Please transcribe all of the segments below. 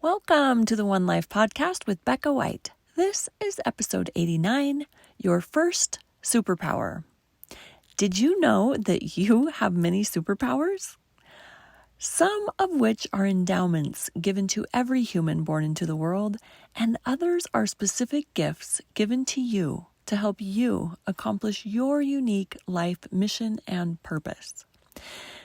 Welcome to the One Life Podcast with Becca White. This is episode 89, Your First Superpower. Did you know that you have many superpowers? Some of which are endowments given to every human born into the world, and others are specific gifts given to you to help you accomplish your unique life mission and purpose.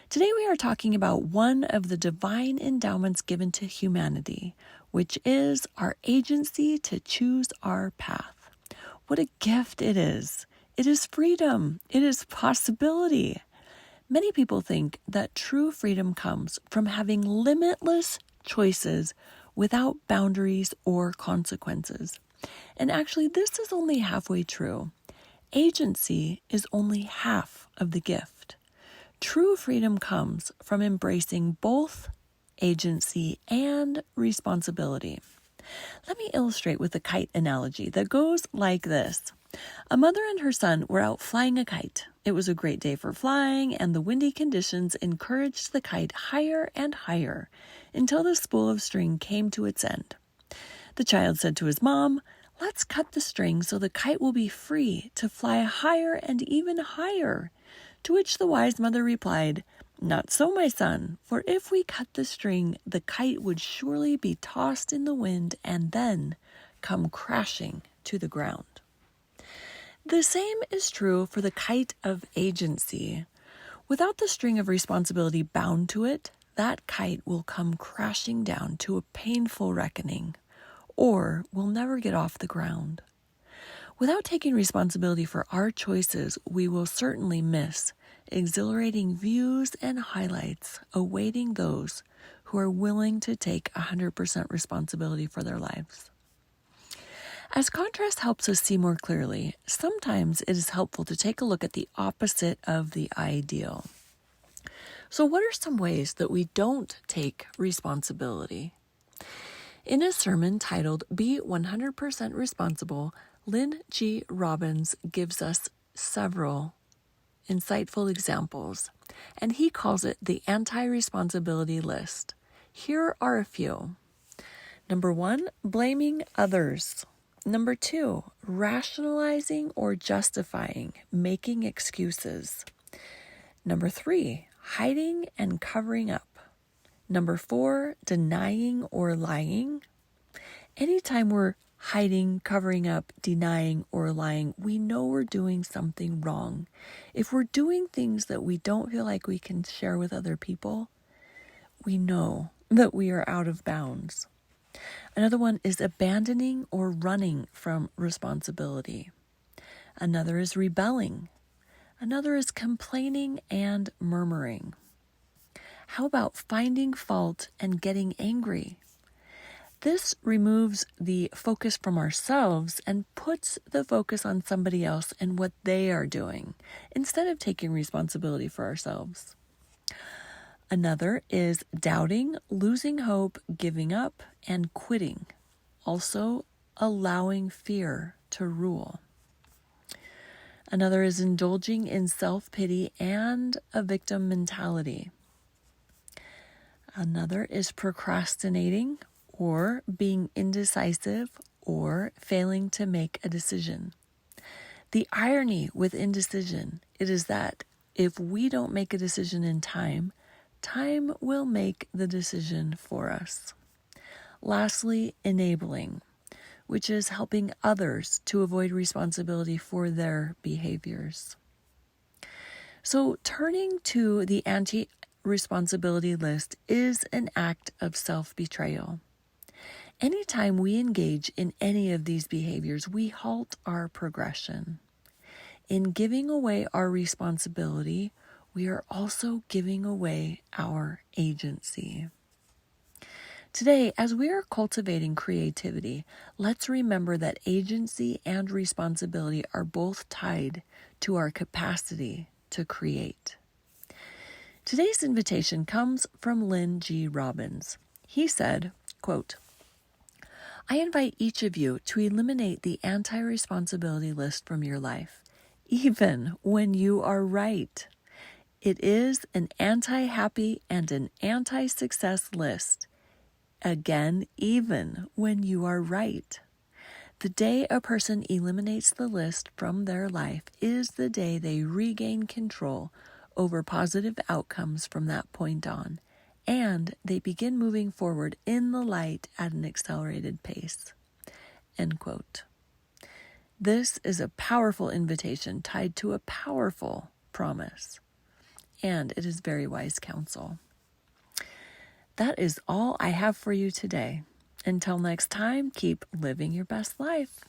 Today we are talking about one of the divine endowments given to humanity, which is our agency to choose our path. What a gift it is! It is freedom. It is possibility. Many people think that true freedom comes from having limitless choices without boundaries or consequences. And actually, this is only halfway true. Agency is only half of the gift. True freedom comes from embracing both agency and responsibility. Let me illustrate with a kite analogy that goes like this. A mother and her son were out flying a kite. It was a great day for flying, and the windy conditions encouraged the kite higher and higher until the spool of string came to its end. The child said to his mom, "Let's cut the string so the kite will be free to fly higher and even higher." To which the wise mother replied, "Not so, my son, for if we cut the string, the kite would surely be tossed in the wind and then come crashing to the ground." The same is true for the kite of agency. Without the string of responsibility bound to it, that kite will come crashing down to a painful reckoning, or will never get off the ground. Without taking responsibility for our choices, we will certainly miss exhilarating views and highlights awaiting those who are willing to take 100% responsibility for their lives. As contrast helps us see more clearly, sometimes it is helpful to take a look at the opposite of the ideal. So what are some ways that we don't take responsibility? In a sermon titled Be 100% Responsible, Lynn G. Robbins gives us several insightful examples, and he calls it the anti-responsibility list. Here are a few. Number 1, blaming others. Number 2, rationalizing or justifying, making excuses. Number 3, hiding and covering up. Number 4, denying or lying. Anytime we're hiding, covering up, denying, or lying, we know we're doing something wrong. If we're doing things that we don't feel like we can share with other people, we know that we are out of bounds. Another one is abandoning or running from responsibility. Another is rebelling. Another is complaining and murmuring. How about finding fault and getting angry? This removes the focus from ourselves and puts the focus on somebody else and what they are doing, instead of taking responsibility for ourselves. Another is doubting, losing hope, giving up, and quitting. Also, allowing fear to rule. Another is indulging in self-pity and a victim mentality. Another is procrastinating, or being indecisive, or failing to make a decision. The irony with indecision is that if we don't make a decision in time, time will make the decision for us. Lastly, enabling, which is helping others to avoid responsibility for their behaviors. So turning to the anti-responsibility list is an act of self-betrayal. Anytime we engage in any of these behaviors, we halt our progression. In giving away our responsibility, we are also giving away our agency. Today, as we are cultivating creativity, let's remember that agency and responsibility are both tied to our capacity to create. Today's invitation comes from Lynn G. Robbins. He said, quote, "I invite each of you to eliminate the anti-responsibility list from your life, even when you are right. It is an anti-happy and an anti-success list. Again, even when you are right. The day a person eliminates the list from their life is the day they regain control over positive outcomes from that point on, and they begin moving forward in the light at an accelerated pace. End quote. This is a powerful invitation tied to a powerful promise, and it is very wise counsel. That is all I have for you today. Until next time, keep living your best life.